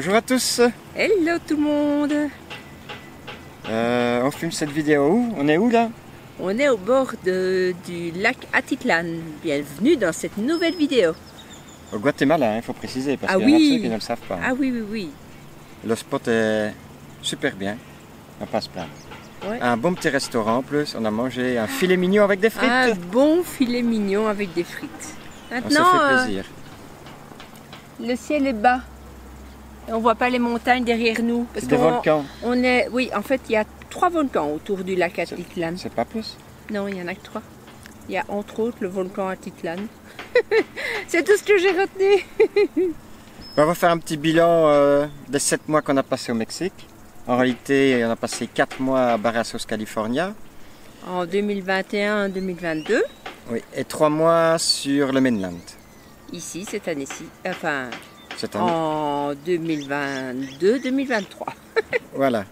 Bonjour à tous. Hello tout le monde. On filme cette vidéo où? On est où là? On est au bord du lac Atitlán. Bienvenue dans cette nouvelle vidéo. Au Guatemala, il faut préciser, parce Ah qu'il y en a oui. ceux qui ne le savent pas. Ah oui, oui, oui. Le spot est super bien, on passe plein. Ouais. Un bon petit restaurant en plus, on a mangé un filet mignon avec des frites. Un bon filet mignon avec des frites. On se Maintenant, fait plaisir. le ciel est bas. Et on voit pas les montagnes derrière nous. Parce C'est des volcans. Oui, en fait, il y a 3 volcans autour du lac Atitlán. C'est pas plus? Non, il y en a que 3. Il y a entre autres le volcan Atitlán. C'est tout ce que j'ai retenu. On va faire un petit bilan des 7 mois qu'on a passé au Mexique. En réalité, on a passé 4 mois à Barrasos, California. En 2021-2022. Oui, et 3 mois sur le mainland. Ici, cette année-ci. Enfin, Cette année. en 2022-2023. Voilà.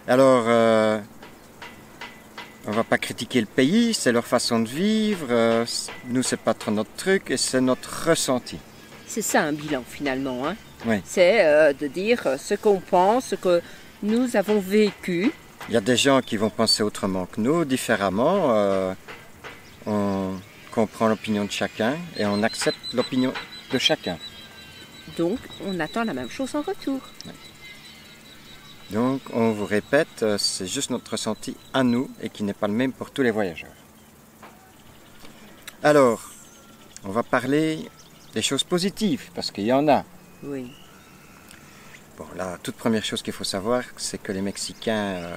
Alors, on va pas critiquer le pays, c'est leur façon de vivre. Nous, c'est pas trop notre truc et c'est notre ressenti. C'est ça un bilan finalement. Hein. Oui. C'est de dire ce qu'on pense, ce que nous avons vécu. Il y a des gens qui vont penser autrement que nous, différemment. On comprend l'opinion de chacun et on accepte l'opinion de chacun. Donc, on attend la même chose en retour. Donc, on vous répète, c'est juste notre ressenti à nous et qui n'est pas le même pour tous les voyageurs. Alors, on va parler des choses positives, parce qu'il y en a. Oui. Bon, la toute première chose qu'il faut savoir, c'est que les Mexicains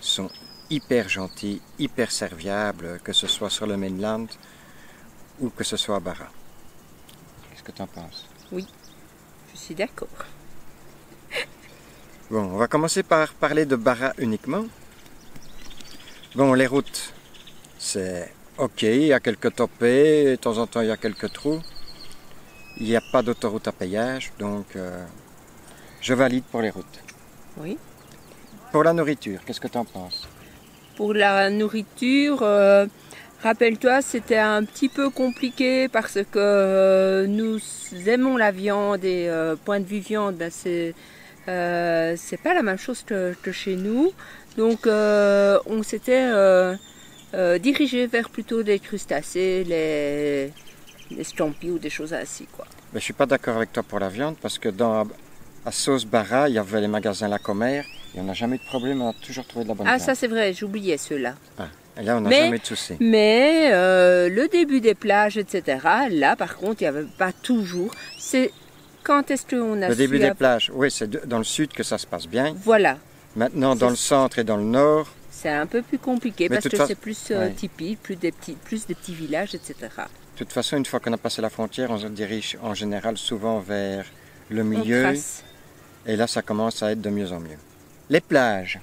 sont hyper gentils, hyper serviables, que ce soit sur le mainland ou que ce soit à Barra. Qu'est-ce que tu en penses? Oui, je suis d'accord. Bon, on va commencer par parler de Barra uniquement. Bon, les routes, c'est ok, il y a quelques topés, de temps en temps il y a quelques trous. Il n'y a pas d'autoroute à péage, donc je valide pour les routes. Oui. Pour la nourriture, qu'est-ce que tu en penses? Pour la nourriture, rappelle-toi, c'était un petit peu compliqué parce que nous aimons la viande et point de vue viande, ben c'est pas la même chose que chez nous. Donc on s'était dirigé vers plutôt des crustacés, les stampis ou des choses ainsi, quoi. Mais je suis pas d'accord avec toi pour la viande parce que à Sauce Barra, il y avait les magasins Lacomer et on n'a jamais eu de problème, on a toujours trouvé de la bonne Ah, viande. ça c'est vrai, j'oubliais ceux-là. Ah, et là, on n'a jamais eu de soucis. Mais le début des plages, etc., là par contre, il n'y avait pas toujours. C'est quand est-ce qu'on a Le su début des plages, oui, c'est dans le sud que ça se passe bien. Voilà. Maintenant, dans le centre et dans le nord, C'est un peu plus compliqué Mais parce de que toute c'est plus ouais. typique, plus des petits villages, etc. de toute façon, une fois qu'on a passé la frontière, on se dirige en général souvent vers le On milieu. trace. Et là, ça commence à être de mieux en mieux. Les plages.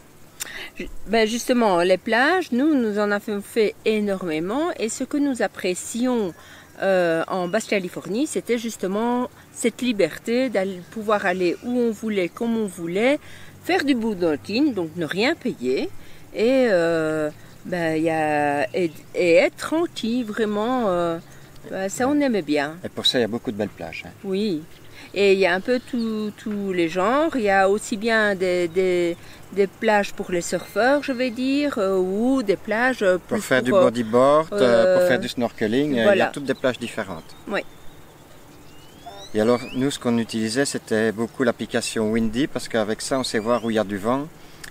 Ben justement, les plages, nous en avons fait énormément et ce que nous apprécions en Basse-Californie, c'était justement cette liberté d'aller pouvoir aller où on voulait, comme on voulait, faire du boondocking, donc ne rien payer et, et être tranquille, vraiment, ça on aimait bien. Et pour ça, il y a beaucoup de belles plages. Hein. Oui, et il y a un peu tous les genres. Il y a aussi bien des plages pour les surfeurs, je vais dire, ou des plages plus pour faire du bodyboard, pour faire du snorkeling, voilà. il y a toutes des plages différentes. Oui. Et alors, nous, ce qu'on utilisait, c'était beaucoup l'application Windy, parce qu'avec ça, on sait voir où il y a du vent.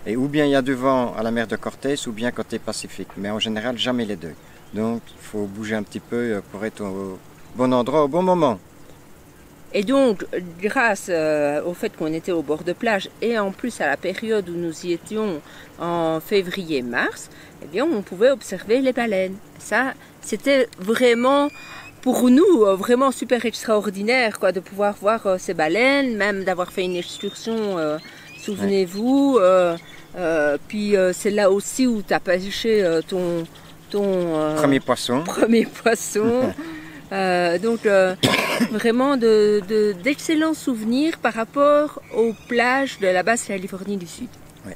Et ou bien il y a du vent à la mer de Cortés, ou bien côté Pacifique. Mais en général, jamais les deux. Donc, il faut bouger un petit peu pour être au bon endroit, au bon moment. Et donc, grâce au fait qu'on était au bord de plage et en plus à la période où nous y étions en février-mars, eh bien, on pouvait observer les baleines. Ça, c'était vraiment, pour nous, vraiment super extraordinaire, quoi, de pouvoir voir ces baleines, même d'avoir fait une excursion, souvenez-vous. Puis c'est là aussi où tu as pêché ton premier poisson. Premier poisson. Donc vraiment d'excellents souvenirs par rapport aux plages de la Basse-Californie du Sud. Oui.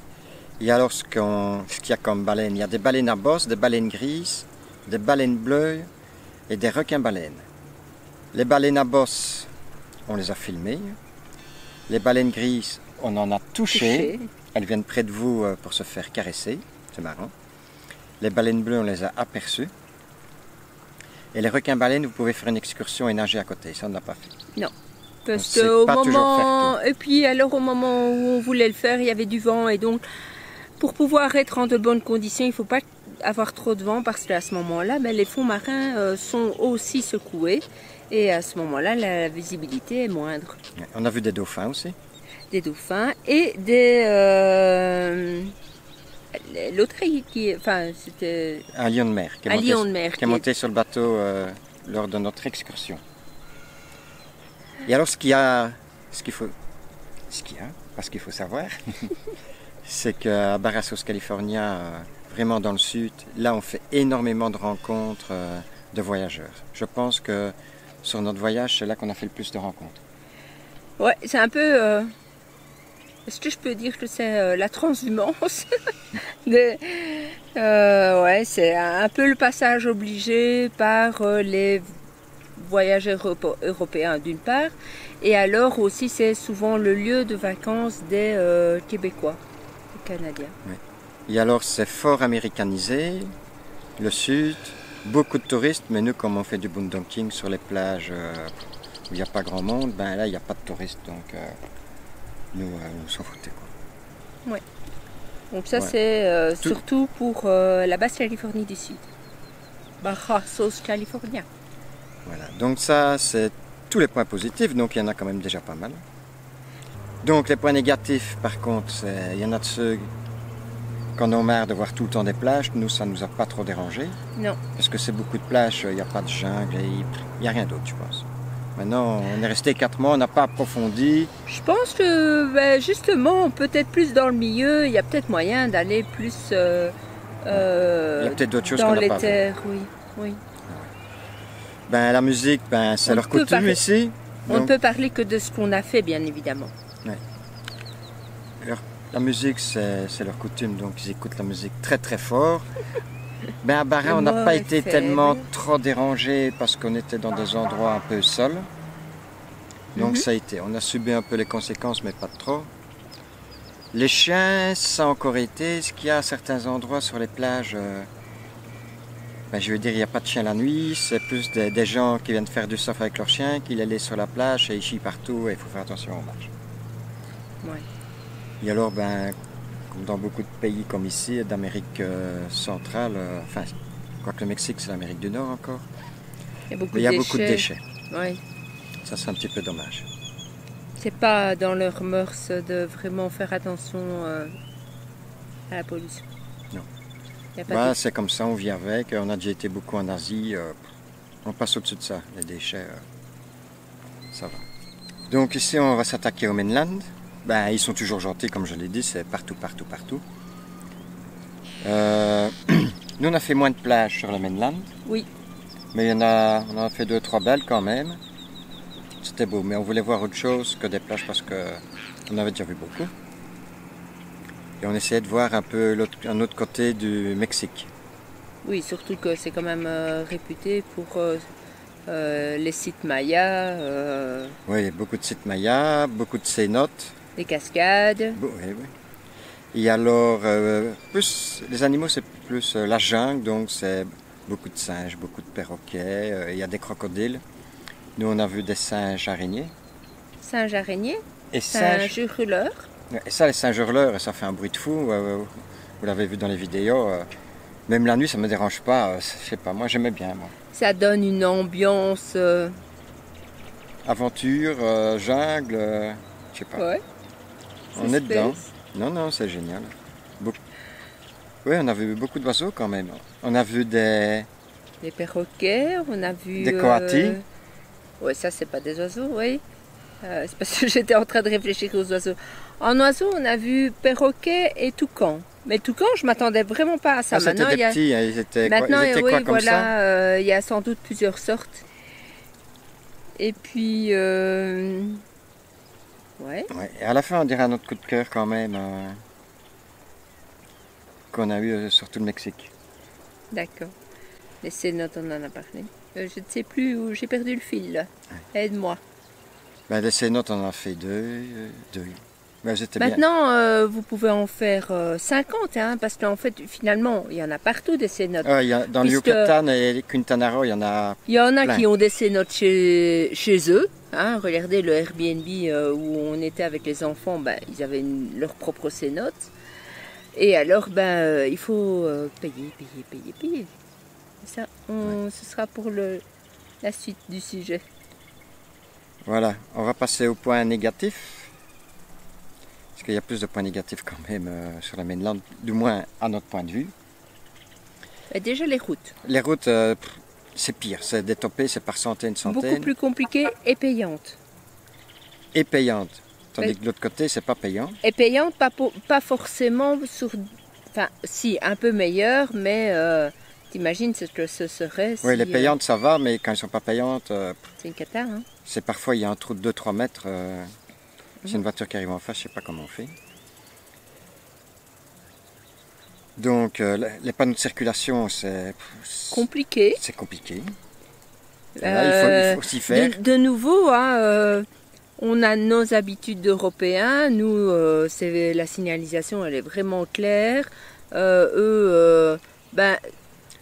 Et alors ce qu'il y a comme baleines, il y a des baleines à bosse, des baleines grises, des baleines bleues et des requins-baleines. Les baleines à bosse, on les a filmées. Les baleines grises, on en a touché. Elles viennent près de vous pour se faire caresser. C'est marrant. Les baleines bleues, on les a aperçues. Et les requins-baleines, vous pouvez faire une excursion et nager à côté. Ça, on n'a pas fait. Non. Parce qu'au moment... Et puis alors au moment où on voulait le faire, il y avait du vent. Et donc, pour pouvoir être en de bonnes conditions, il ne faut pas avoir trop de vent parce qu'à ce moment-là, les fonds marins sont aussi secoués. Et à ce moment-là, la visibilité est moindre. On a vu des dauphins aussi. Des dauphins et des... L'autre qui... Enfin, c'était... Un lion de mer. Un lion de mer. Qui est monté sur le bateau lors de notre excursion. Et alors, ce qu'il faut savoir, c'est qu'à Barrasos, California, vraiment dans le sud, là, on fait énormément de rencontres de voyageurs. Je pense que sur notre voyage, c'est là qu'on a fait le plus de rencontres. Ouais, c'est un peu... Est-ce que je peux dire que c'est la transhumance ouais, c'est un peu le passage obligé par les voyageurs européens d'une part, et alors aussi c'est souvent le lieu de vacances des Québécois, des Canadiens. Oui. Et alors c'est fort américanisé, le sud, beaucoup de touristes, mais nous comme on fait du boondocking sur les plages où il n'y a pas grand monde, là il n'y a pas de touristes, donc nous on s'en foutait quoi. Ouais. Donc ça c'est surtout pour la Basse-Californie du Sud. Barrasos, California. Voilà, donc ça c'est tous les points positifs, donc il y en a quand même déjà pas mal. Donc les points négatifs par contre, il y en a de ceux qu'on a marre de voir tout le temps des plages, nous ça ne nous a pas trop dérangé. Non. Parce que c'est beaucoup de plages, il n'y a pas de jungle, il n'y a rien d'autre je pense. Maintenant on est resté 4 mois, on n'a pas approfondi. Je pense que justement peut-être plus dans le milieu, il y a peut-être moyen d'aller plus il y a peut-être d'autres choses dans qu'on n'a les pas vues. terres, oui. Oui. La musique, c'est leur coutume ici. On ne peut parler que de ce qu'on a fait, bien évidemment. Ouais. Alors, la musique, c'est leur coutume, donc ils écoutent la musique très très fort. À Barra, on n'a pas été tellement trop dérangés parce qu'on était dans des endroits un peu seuls. Donc ça a été, on a subi un peu les conséquences, mais pas trop. Les chiens, ça a encore été, ce qu'il y a à certains endroits sur les plages... je veux dire, il n'y a pas de chien la nuit, c'est plus des gens qui viennent faire du surf avec leurs chiens, qui les laissent sur la plage et ils chient partout et il faut faire attention aux marches. Ouais. Et alors, comme dans beaucoup de pays comme ici, d'Amérique centrale, quoique le Mexique c'est l'Amérique du Nord encore, il y a beaucoup de déchets. Oui. Ça c'est un petit peu dommage. C'est pas dans leurs mœurs de vraiment faire attention à la pollution. Non. C'est comme ça, on vit avec. On a déjà été beaucoup en Asie. On passe au-dessus de ça. Les déchets, ça va. Donc ici, on va s'attaquer au mainland. Ils sont toujours gentils, comme je l'ai dit. C'est partout, partout, partout. Nous, on a fait moins de plages sur le mainland. Oui. Mais on en a fait 2-3 belles quand même. C'était beau. Mais on voulait voir autre chose que des plages parce qu'on avait déjà vu beaucoup. Et on essayait de voir un peu un autre côté du Mexique. Oui, surtout que c'est quand même réputé pour les sites mayas. Oui, beaucoup de sites mayas, beaucoup de cénotes. Des cascades. Oui, oui. Et alors, les animaux, c'est plus la jungle, donc c'est beaucoup de singes, beaucoup de perroquets, il y a des crocodiles. Nous, on a vu des singes araignées. Singes araignées. Et singes hurleurs. Et ça, les singes hurleurs, ça fait un bruit de fou. Vous l'avez vu dans les vidéos. Même la nuit, ça ne me dérange pas. Je sais pas, moi j'aimais bien. Moi. Ça donne une ambiance... Aventure, jungle, je sais pas. Ouais. On est dedans. Non, c'est génial. Oui, on a vu beaucoup d'oiseaux quand même. On a vu des perroquets, on a vu... Des coatis. Oui, ça c'est pas des oiseaux, oui. C'est parce que j'étais en train de réfléchir aux oiseaux. En oiseaux, on a vu perroquets et toucans. Mais toucans, je m'attendais vraiment pas à ça. C'était des petits, ils étaient quoi comme ça il y a sans doute plusieurs sortes. Et puis... Ouais. Et à la fin, on dirait un autre coup de cœur quand même qu'on a eu sur tout le Mexique. D'accord. Les cénotes, on en a parlé. Je ne sais plus où j'ai perdu le fil. Là. Aide-moi. Ben, des cénotes, on en a fait deux. Ben, j'étais bien. Maintenant, vous pouvez en faire 50, hein, parce qu'en fait, finalement, il y en a partout des cénotes. Dans le Yucatan et Quintana Roo, il y en a. Il y en a plein. qui ont des cénotes chez eux. Hein. Regardez le Airbnb où on était avec les enfants, ben, ils avaient leur propre cénote. Et alors, il faut payer. Ça, ce sera pour la suite du sujet. Voilà, on va passer au point négatif. Parce qu'il y a plus de points négatifs quand même sur la mainland, du moins à notre point de vue. Et déjà les routes. Les routes, c'est pire, c'est détopé, c'est par centaines, Beaucoup plus compliquées et payantes. Et payantes. Tandis que de l'autre côté, c'est pas payant. Et payantes, pas forcément sur... Enfin, si, un peu meilleures, mais t'imagines ce que ce serait si... Oui, les payantes, ça va, mais quand elles sont pas payantes... c'est une cata, hein. C'est parfois, il y a un trou de 2-3 mètres. C'est une voiture qui arrive en face, je sais pas comment on fait. Donc, les panneaux de circulation, c'est compliqué. C'est compliqué. Là, il faut s'y faire. De nouveau, hein, on a nos habitudes d'Européens. Nous, la signalisation, elle est vraiment claire.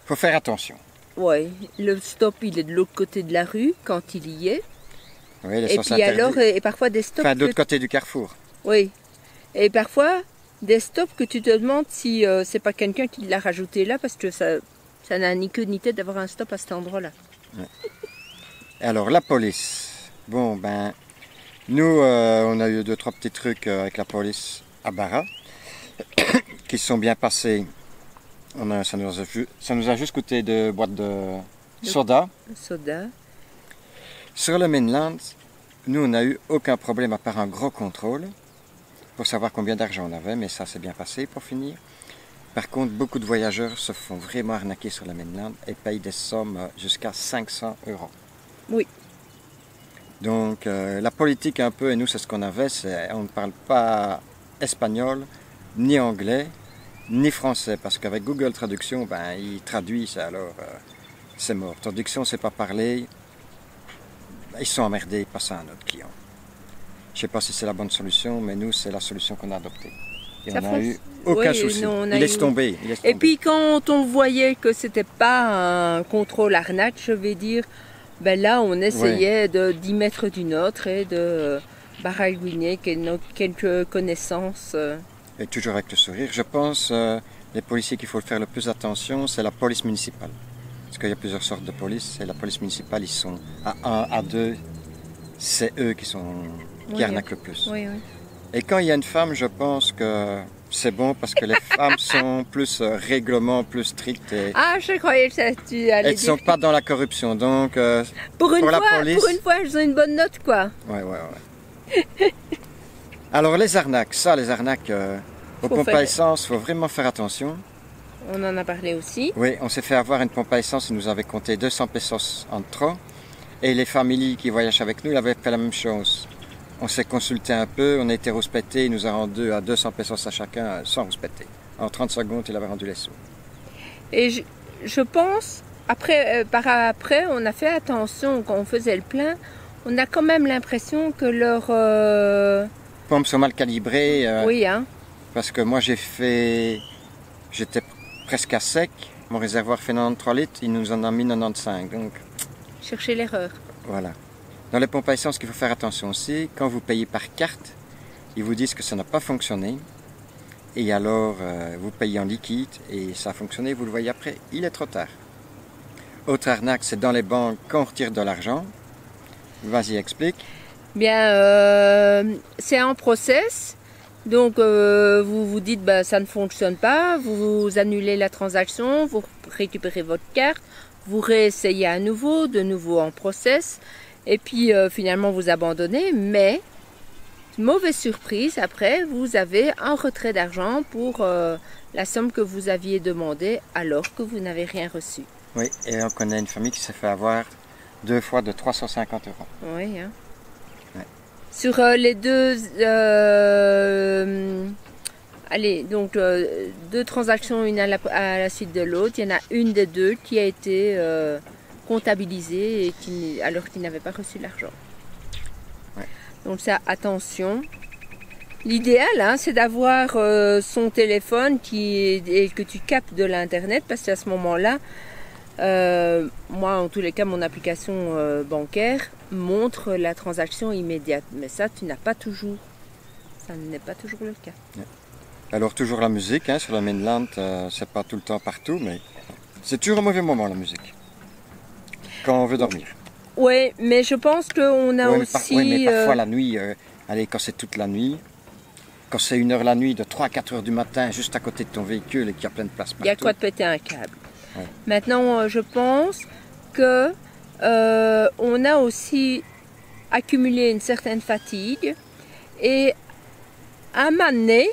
Faut faire attention. Ouais, le stop, il est de l'autre côté de la rue quand il y est. Oui, les et sens puis interdits. alors, et parfois des stops. Enfin, de l'autre côté du carrefour. Oui. Et parfois, des stops que tu te demandes si c'est pas quelqu'un qui l'a rajouté là, parce que ça n'a ni queue ni tête d'avoir un stop à cet endroit-là. Ouais. Alors, la police. Bon, nous, on a eu 2-3 petits trucs avec la police à Barra, qui se sont bien passés. Ça nous a juste coûté 2 boîtes de soda. Soda. Sur le mainland, nous, on n'a eu aucun problème à part un gros contrôle pour savoir combien d'argent on avait, mais ça s'est bien passé pour finir. Par contre, beaucoup de voyageurs se font vraiment arnaquer sur le mainland et payent des sommes jusqu'à 500 €. Oui. Donc, la politique un peu, et nous, c'est ce qu'on avait, on ne parle pas espagnol, ni anglais, ni français, parce qu'avec Google Traduction, ils traduisent, alors c'est mort. Traduction, c'est pas parler. Ils sont emmerdés, ils passent à un autre client. Je ne sais pas si c'est la bonne solution, mais nous, c'est la solution qu'on a adoptée. Et on n'a eu aucun souci. Il laisse tomber. Et puis quand on voyait que c'était pas un contrôle arnaque, je vais dire, là on essayait d'y mettre du nôtre et de baragouiner quelques connaissances. Et toujours avec le sourire. Je pense, les policiers qu'il faut faire le plus attention, c'est la police municipale. Parce qu'il y a plusieurs sortes de police, et la police municipale, ils sont à 1, à 2, c'est eux qui arnaquent le plus. Oui, oui. Et quand il y a une femme, je pense que c'est bon, parce que les femmes sont plus règlement, plus strictes. Ah, je croyais que tu allais dire... Elles ne sont pas dans la corruption, donc pour une police... Pour une fois, elles ont une bonne note, quoi. Ouais. Alors les arnaques, aux pompes à essence, il faut vraiment faire attention. On en a parlé aussi. Oui, on s'est fait avoir une pompe à essence, ils nous avaient compté 200 pesos en trop. Et les familles qui voyagent avec nous, ils avaient fait la même chose. On s'est consulté un peu, on a été rouspétés, il nous a rendu à 200 pesos à chacun, sans rouspéter. En 30 secondes, il avait rendu les sous. Et je pense, par après, on a fait attention quand on faisait le plein, on a quand même l'impression que leurs... pompes sont mal calibrées. Oui, hein. Parce que moi j'étais presque à sec, mon réservoir fait 93 litres, il nous en a mis 95. Donc... Cherchez l'erreur. Voilà. Dans les pompes à essence, ce qu'il faut faire attention aussi, quand vous payez par carte, ils vous disent que ça n'a pas fonctionné. Et alors, vous payez en liquide et ça a fonctionné, vous le voyez après, il est trop tard. Autre arnaque, c'est dans les banques quand on retire de l'argent. Vas-y, explique. Bien, c'est en process. Donc, vous vous dites, ça ne fonctionne pas, vous annulez la transaction, vous récupérez votre carte, vous réessayez à nouveau, de nouveau en process, et puis finalement vous abandonnez, mais, mauvaise surprise, après, vous avez un retrait d'argent pour la somme que vous aviez demandée alors que vous n'avez rien reçu. Oui, et on connaît une famille qui s'est fait avoir 2 fois de 350 €. Oui, hein. Ouais. Sur les deux... allez, donc 2 transactions, une à la suite de l'autre. Il y en a une des deux qui a été comptabilisée et alors qu'il n'avait pas reçu l'argent. Ouais. Donc ça, attention. L'idéal, hein, c'est d'avoir son téléphone et que tu captes de l'internet, parce qu'à ce moment-là, moi en tous les cas, mon application bancaire montre la transaction immédiate. Mais ça, tu n'as pas toujours. Ça n'est pas toujours le cas. Alors toujours la musique, hein, sur le mainland, c'est pas tout le temps partout, mais c'est toujours un mauvais moment la musique. Quand on veut dormir. Oui, mais je pense qu'on a aussi... Oui, mais parfois la nuit, allez, quand c'est toute la nuit, quand c'est 1 heure la nuit, de 3 à 4 heures du matin, juste à côté de ton véhicule et qu'il y a plein de place partout. Il y a quoi de péter un câble. Ouais. Maintenant, je pense que on a aussi accumulé une certaine fatigue et à un moment donné,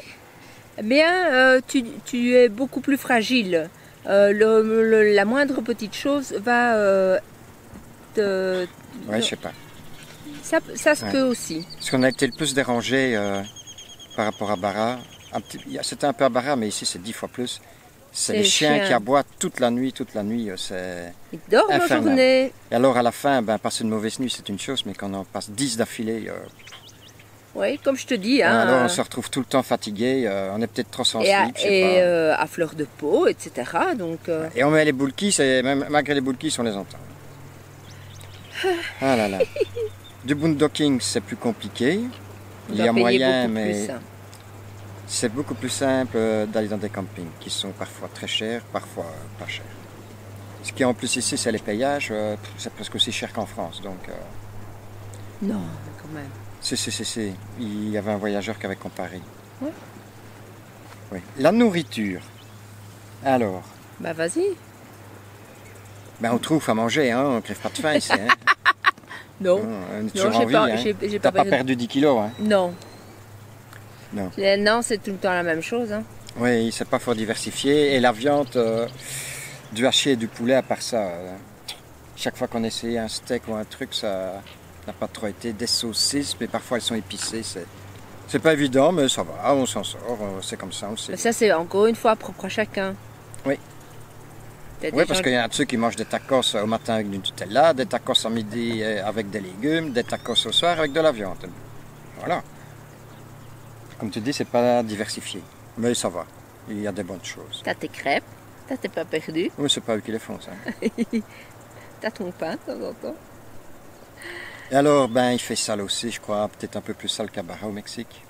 eh bien, tu es beaucoup plus fragile. La moindre petite chose va te... Ouais, je sais pas. Ça se peut aussi. Ce qu'on a été le plus dérangé par rapport à Barra, c'était un peu à Barra, mais ici c'est 10 fois plus. C'est les chiens qui aboient toute la nuit, c'est Ils dorment la journée. Et alors à la fin, passer une mauvaise nuit c'est une chose, mais quand on en passe 10 d'affilée... Oui, comme je te dis. Hein, alors on se retrouve tout le temps fatigué, on est peut-être trop sensible. Et à fleur de peau, etc. Donc, Et on met les boulkis, même malgré les boulkis, on les entend. Ah là là. Du boondocking, c'est plus compliqué. Il y a moyen, mais c'est beaucoup plus simple d'aller dans des campings qui sont parfois très chers, parfois pas chers. Ce qui est en plus ici, c'est les payages. C'est presque aussi cher qu'en France. Donc, non, quand même. Si. Il y avait un voyageur qui avait comparé. Ouais. Oui. La nourriture. Alors. Bah vas-y. On trouve à manger, hein. On ne crève pas de faim ici. Hein. Non. J'ai pas perdu 10 kilos. Hein. Non. Non. Non, c'est tout le temps la même chose. Hein. Oui, c'est pas fort diversifié. Et la viande, du haché et du poulet, à part ça, chaque fois qu'on essayait un steak ou un truc, ça n'a pas trop été. Des saucisses, mais parfois elles sont épicées. C'est pas évident, mais ça va, on s'en sort. C'est comme ça, on sait. Ça, c'est encore une fois propre à chacun. Oui. Oui, parce qu'il y en a ceux qui mangent des tacos au matin avec du Nutella, des tacos à midi avec des légumes, des tacos au soir avec de la viande. Voilà. Comme tu dis, c'est pas diversifié. Mais ça va. Il y a des bonnes choses. T'as tes crêpes, t'es pas perdu. Oui, c'est pas eux qui les font, ça. T'as ton pain de temps en temps. Et alors, il fait sale aussi, je crois. Peut-être un peu plus sale qu'à Barra au Mexique.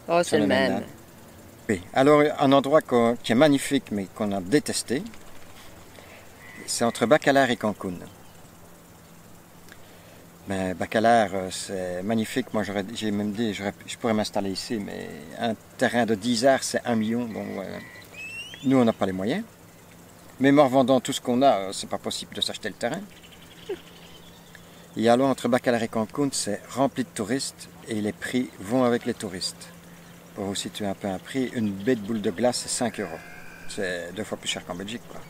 Oh, c'est le même. Oui. Alors, un endroit qui est magnifique, mais qu'on a détesté, c'est entre Bacalar et Cancun. Bacalar, c'est magnifique. Moi, j'ai même dit, je pourrais m'installer ici, mais un terrain de 10 arts, c'est 1 million. Bon, nous, on n'a pas les moyens. Même en revendant tout ce qu'on a, c'est pas possible de s'acheter le terrain. Et alors, entre Bacalar et Cancun, c'est rempli de touristes et les prix vont avec les touristes. Pour vous situer un peu un prix, une baie de boule de glace, c'est 5 €. C'est 2 fois plus cher qu'en Belgique, quoi.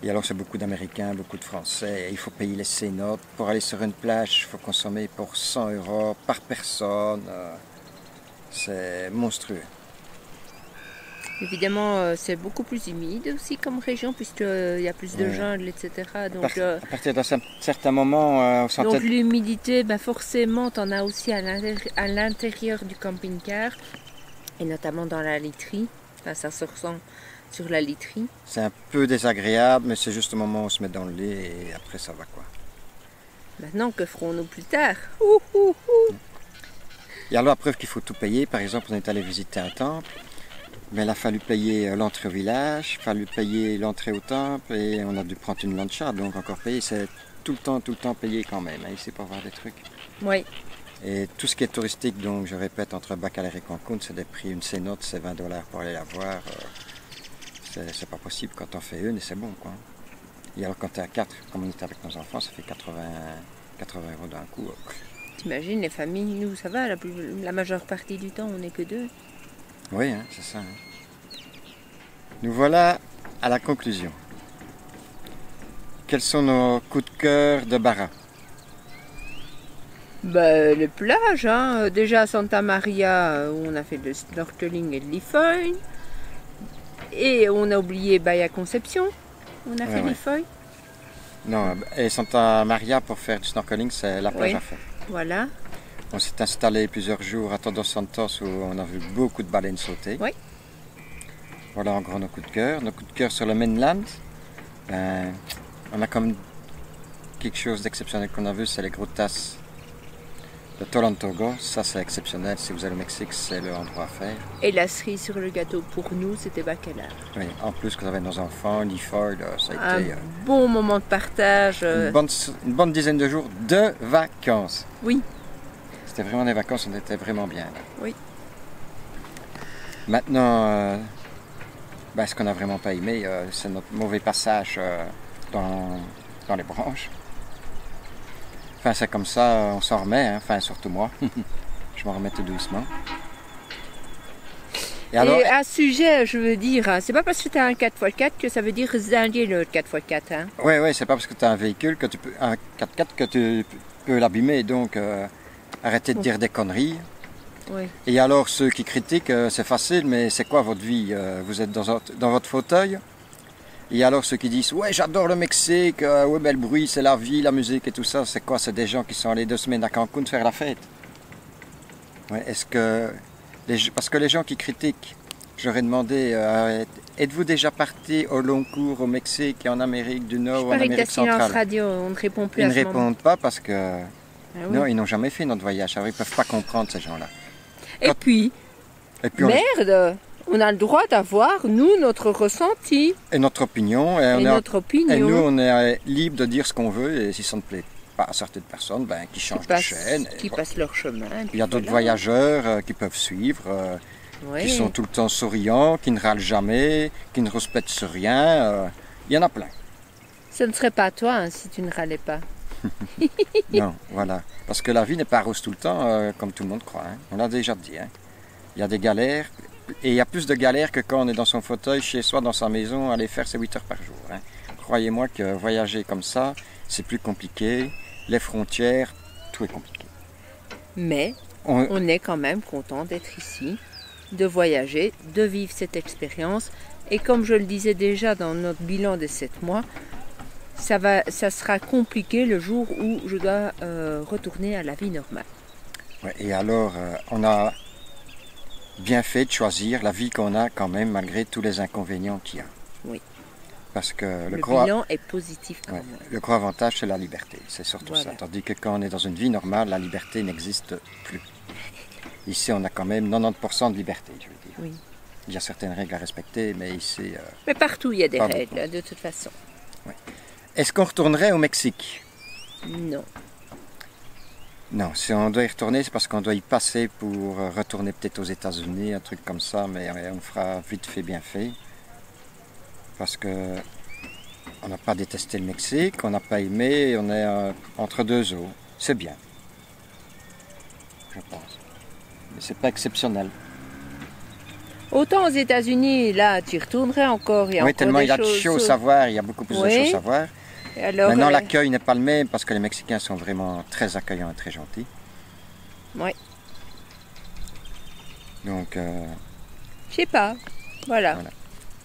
Et alors c'est beaucoup d'Américains, beaucoup de Français. Il faut payer les cénotes. Pour aller sur une plage, il faut consommer pour 100 € par personne. C'est monstrueux. Évidemment, c'est beaucoup plus humide aussi comme région, puisqu'il y a plus de jungle, etc. Donc, à partir d'un certain moment, on sentait... Donc l'humidité, forcément, tu en as aussi à l'intérieur du camping-car, et notamment dans la literie. Enfin, ça se ressent sur la literie. C'est un peu désagréable, mais c'est juste au moment où on se met dans le lit et après ça va, quoi. Maintenant, que ferons-nous plus tard? Et alors la preuve qu'il faut tout payer. Par exemple, on est allé visiter un temple, mais il a fallu payer l'entrée au village, il a fallu payer l'entrée au temple et on a dû prendre une lancha, donc encore payer. C'est tout le temps payé quand même, hein, ici pour voir des trucs. Oui. Et tout ce qui est touristique, donc je répète, entre Bacalar et Cancun, c'est des prix, une cénote, c'est 20 $ pour aller la voir. C'est pas possible quand on fait une et c'est bon, quoi. Et alors quand tu es à 4, comme on était avec nos enfants, ça fait 80 € d'un coup. T'imagines, les familles, nous ça va, la majeure partie du temps on n'est que 2. Oui, hein, c'est ça. Hein. Nous voilà à la conclusion. Quels sont nos coups de cœur de Barra? Les plages, hein. Déjà à Santa Maria où on a fait le snorkeling et le Lifoy. Et on a oublié Bahia Conception, on a fait Lifoy. Non, et Santa Maria pour faire du snorkeling, c'est la plage à faire. Voilà. On s'est installé plusieurs jours à Todos Santos où on a vu beaucoup de baleines sauter. Oui. Voilà en gros nos coups de cœur. Nos coups de cœur sur le mainland, ben, on a comme quelque chose d'exceptionnel qu'on a vu, c'est les grutas de Tolantogo. Ça c'est exceptionnel, si vous allez au Mexique, c'est l'endroit à faire. Et la cerise sur le gâteau pour nous, c'était baccalauréat. Oui, en plus qu'on avait nos enfants, l'IFOR, ça a été bon moment de partage. une bonne dizaine de jours de vacances. Oui. C'était vraiment des vacances, on était vraiment bien là. Oui. Maintenant, ben, ce qu'on n'a vraiment pas aimé, c'est notre mauvais passage dans les branches. Enfin, c'est comme ça, on s'en remet, hein. Enfin, surtout moi. Je m'en remets tout doucement. Et à ce sujet, je veux dire, hein, c'est pas parce que tu as un 4x4 que ça veut dire zinguer le 4x4. Hein. Oui, c'est pas parce que tu as un véhicule, un 4x4 que tu peux l'abîmer. Donc, arrêtez de dire des conneries. Oui. Et alors, ceux qui critiquent, c'est facile, mais c'est quoi votre vie? Vous êtes dans votre fauteuil? Et alors, ceux qui disent, ouais, j'adore le Mexique, ouais, ben, le bruit, c'est la vie, la musique et tout ça, c'est quoi? C'est des gens qui sont allés 2 semaines à Cancun faire la fête. Ouais, est-ce que... Parce que les gens qui critiquent, j'aurais demandé, êtes-vous déjà parti au long cours au Mexique et en Amérique du Nord ou en Amérique centrale? Radio, on ne répond plus ils à ne ce moment. répondent pas parce que... oui. Non, ils n'ont jamais fait notre voyage, alors ils ne peuvent pas comprendre ces gens-là. Et puis merde, on a le droit d'avoir, nous, notre ressenti. Et notre opinion. Et nous, on est libre de dire ce qu'on veut, et si ça ne plaît pas à certaines personnes, ben, qui changent de chaîne. Qui passent leur chemin. Il y a d'autres voyageurs qui peuvent suivre, qui sont tout le temps souriants, qui ne râlent jamais, qui ne respectent sur rien. Il y en a plein. Ce ne serait pas toi hein, si tu ne râlais pas. Non, voilà. Parce que la vie n'est pas rose tout le temps, comme tout le monde croit. Hein. On l'a déjà dit. Hein. Il y a des galères. Et il y a plus de galères que quand on est dans son fauteuil, chez soi, dans sa maison, aller faire ses 8 heures par jour. Hein. Croyez-moi que voyager comme ça, c'est plus compliqué. Les frontières, tout est compliqué. Mais on est quand même content d'être ici, de voyager, de vivre cette expérience. Et comme je le disais déjà dans notre bilan des 7 mois, ça sera compliqué le jour où je dois retourner à la vie normale. Ouais, et alors, on a bien fait de choisir la vie qu'on a quand même, malgré tous les inconvénients qu'il y a. Oui. Parce que le bilan est positif quand même. Le gros avantage, c'est la liberté. C'est surtout ça. Tandis que quand on est dans une vie normale, la liberté n'existe plus. Ici, on a quand même 90% de liberté, je veux dire. Oui. Il y a certaines règles à respecter, mais ici... mais partout, il y a des règles, de toute façon. Ouais. Est-ce qu'on retournerait au Mexique? Non. Non, si on doit y retourner, c'est parce qu'on doit y passer pour retourner peut-être aux États-Unis, un truc comme ça, mais on fera vite fait, bien fait. Parce que on n'a pas détesté le Mexique, on n'a pas aimé, on est entre deux eaux. C'est bien, je pense. Mais c'est pas exceptionnel. Autant aux États-Unis, là, tu y retournerais encore. Oui, tellement il y a de choses à voir, il y a beaucoup plus de choses à voir. Alors, maintenant, l'accueil n'est pas le même parce que les Mexicains sont vraiment très accueillants et très gentils. Oui. Donc... je sais pas. Voilà.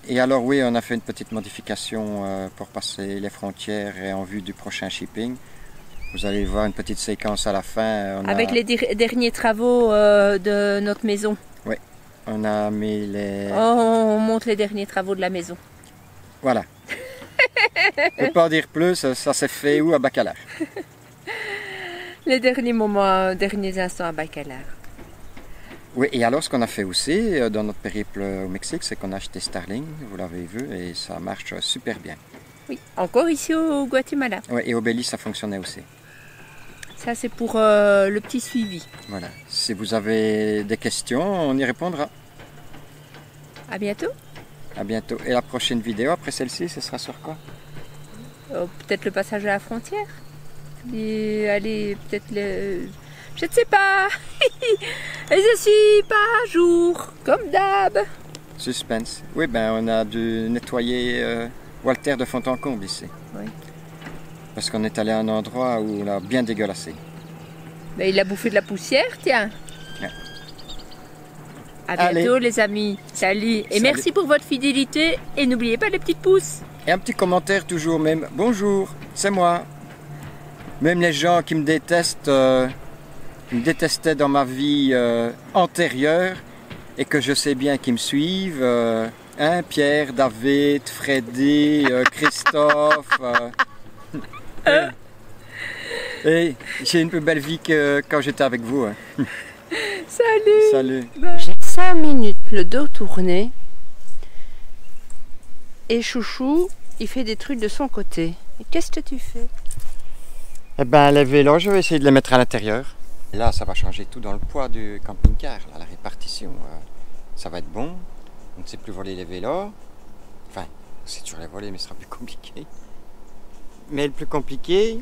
Et alors oui, on a fait une petite modification pour passer les frontières et en vue du prochain shipping. Vous allez voir une petite séquence à la fin. Avec les derniers travaux de notre maison. Oui, on a mis les... on montre les derniers travaux de la maison. Voilà. Je ne peux pas en dire plus, ça s'est fait où à Bacalar? Les derniers moments, derniers instants à Bacalar. Oui, et alors ce qu'on a fait aussi dans notre périple au Mexique, c'est qu'on a acheté Starlink, vous l'avez vu, et ça marche super bien. Oui, encore ici au Guatemala. Oui, et au Belize, ça fonctionnait aussi. Ça, c'est pour le petit suivi. Voilà. Si vous avez des questions, on y répondra. À bientôt. À bientôt. Et la prochaine vidéo, après celle-ci, ce sera sur quoi? Peut-être le passage à la frontière. Et allez, peut-être le... Je ne sais pas. Et je suis pas à jour, comme d'hab. Suspense. Oui, ben on a dû nettoyer Walter de fond en comble ici. Oui. Parce qu'on est allé à un endroit où on a bien dégueulassé. Ben, il a bouffé de la poussière, tiens. Ouais. À bientôt les amis. Salut. Et merci pour votre fidélité. Et n'oubliez pas les petites pouces. Et un petit commentaire toujours même. Bonjour, c'est moi. Même les gens qui me détestent, qui me détestaient dans ma vie antérieure et que je sais bien qu'ils me suivent. Hein, Pierre, David, Freddy, Christophe. Et j'ai une plus belle vie que quand j'étais avec vous. Hein. Salut. Salut. J'ai 5 minutes le dos tourné. Et Chouchou, il fait des trucs de son côté. Et qu'est-ce que tu fais? Eh ben, les vélos, je vais essayer de les mettre à l'intérieur. Et là, ça va changer tout dans le poids du camping-car, là, la répartition. Ça va être bon. On ne sait plus voler les vélos. Enfin, on sait toujours les voler, mais ce sera plus compliqué. Mais le plus compliqué,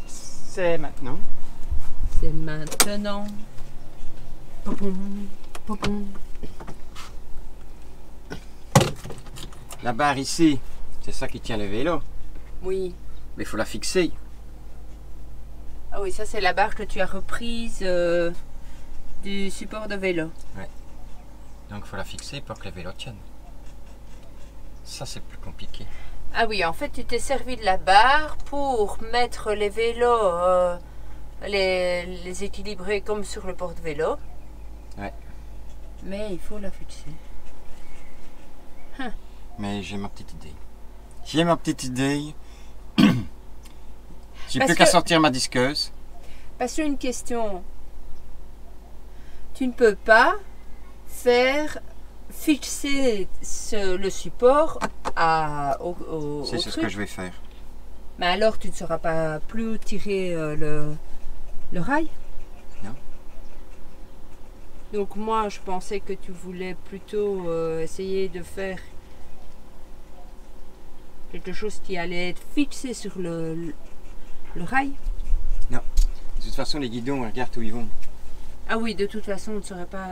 c'est maintenant. C'est maintenant. Popom, popom. La barre ici, c'est ça qui tient le vélo. Oui. Mais il faut la fixer. Ah oui, ça c'est la barre que tu as reprise du support de vélo. Ouais. Donc il faut la fixer pour que le vélo tienne. Ça c'est plus compliqué. Ah oui, en fait tu t'es servi de la barre pour mettre les vélos, les équilibrer comme sur le porte-vélo. Ouais. Mais il faut la fixer. Mais j'ai ma petite idée. J'ai ma petite idée. J'ai Parce plus qu'à que- sortir ma disqueuse. Parce qu'une question, tu ne peux pas faire fixer le support au C'est ce truc. que je vais faire. Mais alors tu ne sauras pas plus tirer le rail. Non. Donc moi je pensais que tu voulais plutôt essayer de faire quelque chose qui allait être fixé sur le rail. De toute façon, les guidons, regarde où ils vont. Ah oui, de toute façon on ne saurait pas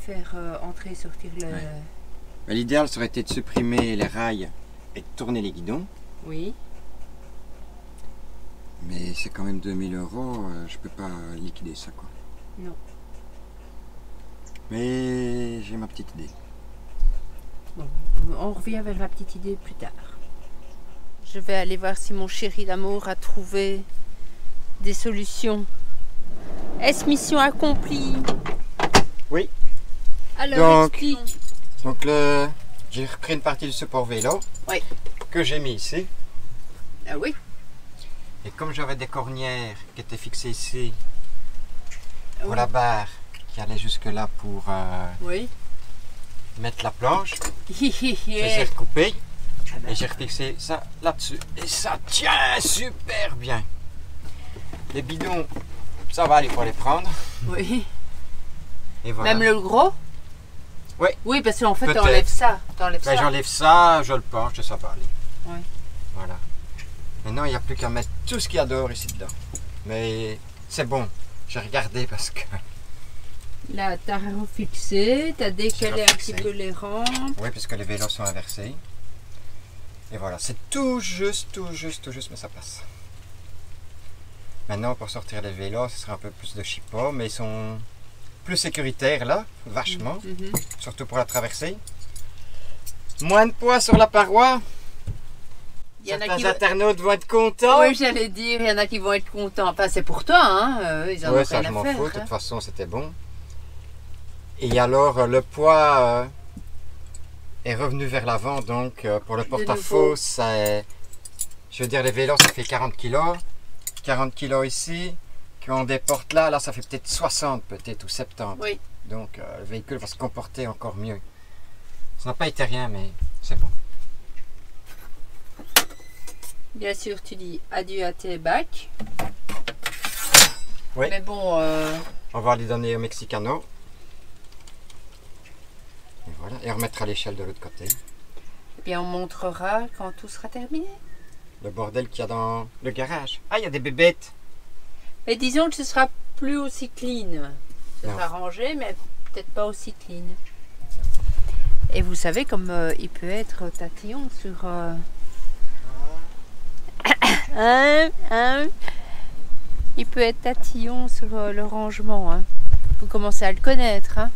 faire entrer et sortir le... Ouais. Mais l'idéal serait été de supprimer les rails et de tourner les guidons. Oui. Mais c'est quand même 2000 €, je peux pas liquider ça quoi. Non. Mais j'ai ma petite idée. Bon, on revient vers la petite idée plus tard. Je vais aller voir si mon chéri d'amour a trouvé des solutions. Est-ce mission accomplie? Oui. Alors Donc- explique. Donc j'ai repris une partie du support vélo Oui. que j'ai mis ici. Ah oui. Et comme j'avais des cornières qui étaient fixées ici pour Oui. la barre qui allait jusque là pour Oui. mettre la planche, Hi, je hi, les ai hi. recoupées Ah ben. et j'ai refixé ça là-dessus. Et ça tient super bien. Les bidons, ça va aller pour les prendre. Oui. Et voilà. Même le gros? Oui. Oui, parce qu'en fait, Peut-être. t'enlèves ça. T'enlèves Ben, ça. j'enlève ça, je le penche et ça va aller. Oui. Voilà. Maintenant, il n'y a plus qu'à mettre tout ce qu'il y a dehors ici dedans. Mais c'est bon. J'ai regardé parce que... Là, t'as refixé, t'as décalé un petit refixé. peu les rampes. Oui, puisque les vélos sont inversés. Et voilà, c'est tout juste, mais ça passe. Maintenant, pour sortir les vélos, ce sera un peu plus de chipot, mais ils sont plus sécuritaires là, vachement. Mhm. Surtout pour la traversée. Moins de poids sur la paroi. Il y en a Certains qui... internautes vont être contents. Oui, j'allais dire, il y en a qui vont être contents. Enfin, c'est pour toi, hein. Ils en ont Ouais, rien ça je à m'en faire. fous, de hein. toute façon c'était bon. Et alors le poids est revenu vers l'avant, donc pour le nouveau. porte-à-faux, ça, je veux dire les vélos ça fait 40 kg. 40 kg ici, quand on déporte là ça fait peut-être 60 peut-être ou 70. Oui. Donc le véhicule va se comporter encore mieux. Ça n'a pas été rien mais c'est bon. Bien sûr, tu dis adieu à tes bacs. Oui. Mais bon, On va les donner au Mexicano. Et voilà, et on remettra l'échelle de l'autre côté. eh bien, on montrera quand tout sera terminé. Le bordel qu'il y a dans le garage. Ah, il y a des bébêtes. Mais disons que ce sera plus aussi clean. Ce Non. sera rangé, mais peut-être pas aussi clean. Et vous savez comme il peut être tatillon sur... Il peut être tatillon sur le rangement. Hein. Vous commencez à le connaître. Hein.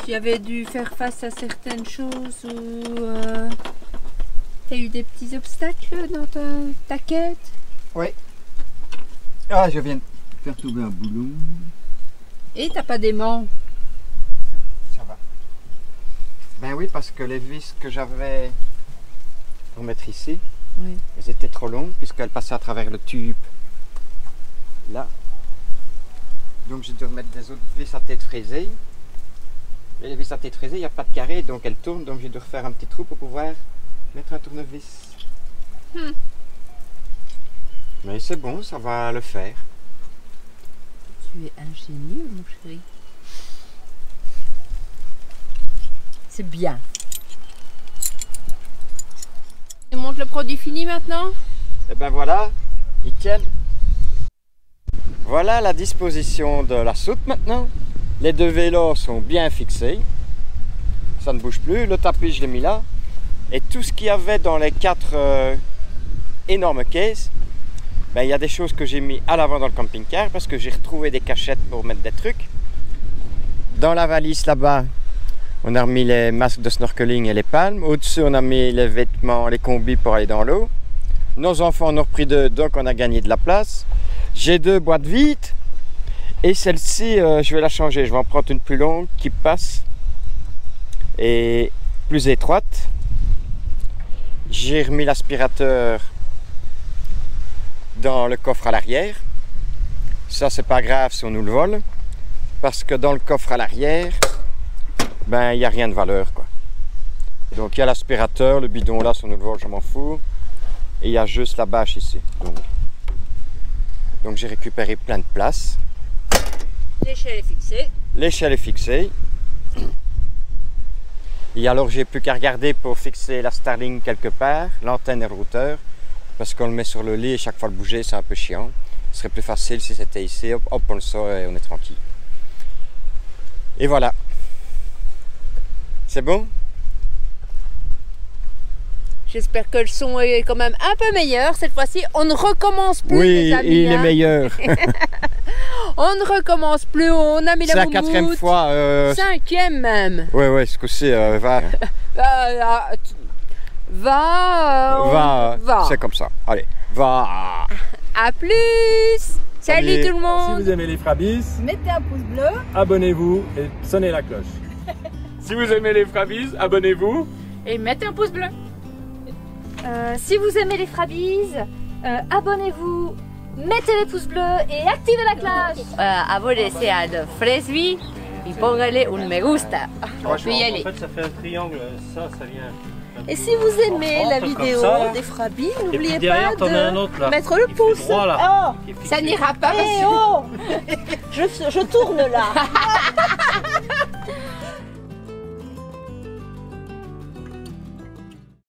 Tu avais dû faire face à certaines choses ou T'as eu des petits obstacles dans ta quête? Oui. Ah, je viens de faire tomber un boulon. Et t'as pas d'aimant? Ça va. Ben oui, parce que les vis que j'avais pour mettre ici, Oui. elles étaient trop longues puisqu'elles passaient à travers le tube. Là. Donc j'ai dû remettre des autres vis à tête frisée. Et les vis à tête frisée, il n'y a pas de carré, donc elles tournent. Donc j'ai dû refaire un petit trou pour pouvoir mettre un tournevis. Mais c'est bon, ça va le faire. Tu es ingénieux, mon chéri. C'est bien. Tu montres le produit fini maintenant? Et ben voilà, nickel. Voilà la disposition de la soute maintenant. Les deux vélos sont bien fixés. Ça ne bouge plus. Le tapis, je l'ai mis là. Et tout ce qu'il y avait dans les 4 énormes caisses, ben, il y a des choses que j'ai mis à l'avant dans le camping-car parce que j'ai retrouvé des cachettes pour mettre des trucs. Dans la valise là-bas, on a remis les masques de snorkeling et les palmes. Au-dessus, on a mis les vêtements, les combis pour aller dans l'eau. Nos enfants en ont repris 2, donc on a gagné de la place. J'ai 2 boîtes vides. Et celle-ci, je vais la changer. Je vais en prendre une plus longue qui passe et plus étroite. J'ai remis l'aspirateur dans le coffre à l'arrière. Ça, c'est pas grave si on nous le vole. Parce que dans le coffre à l'arrière, ben, il n'y a rien de valeur, quoi. Donc, il y a l'aspirateur, le bidon là, si on nous le vole, je m'en fous. Et il y a juste la bâche ici. Donc j'ai récupéré plein de place. L'échelle est fixée. L'échelle est fixée. Et alors j'ai plus qu'à regarder pour fixer la Starlink quelque part, l'antenne et le routeur, parce qu'on le met sur le lit et chaque fois le bouger c'est un peu chiant. Ce serait plus facile si c'était ici, hop, hop on le sort et on est tranquille. Et voilà. C'est bon? J'espère que le son est quand même un peu meilleur. Cette fois-ci, on ne recommence plus, oui, les amis. Oui, il est meilleur. On ne recommence plus, on a mis la moumoute. C'est la 4e fois. 5e même. Ouais, ce coup-ci, va. Va. C'est comme ça. Allez, va. À plus. Salut tout le monde. Si vous aimez les Frabis, mettez un pouce bleu, abonnez-vous et sonnez la cloche. Si vous aimez les Frabis, abonnez-vous et mettez un pouce bleu. Si vous aimez les Frabis, abonnez-vous, mettez les pouces bleus et activez la cloche. Abonnez-vous à de Fresby et póngale un me gusta. On peut y aller. En fait, ça fait un triangle, ça vient. Et si vous aimez la vidéo des Frabis, n'oubliez pas de mettre le pouce. Droit, là, ça n'ira pas. Je tourne là.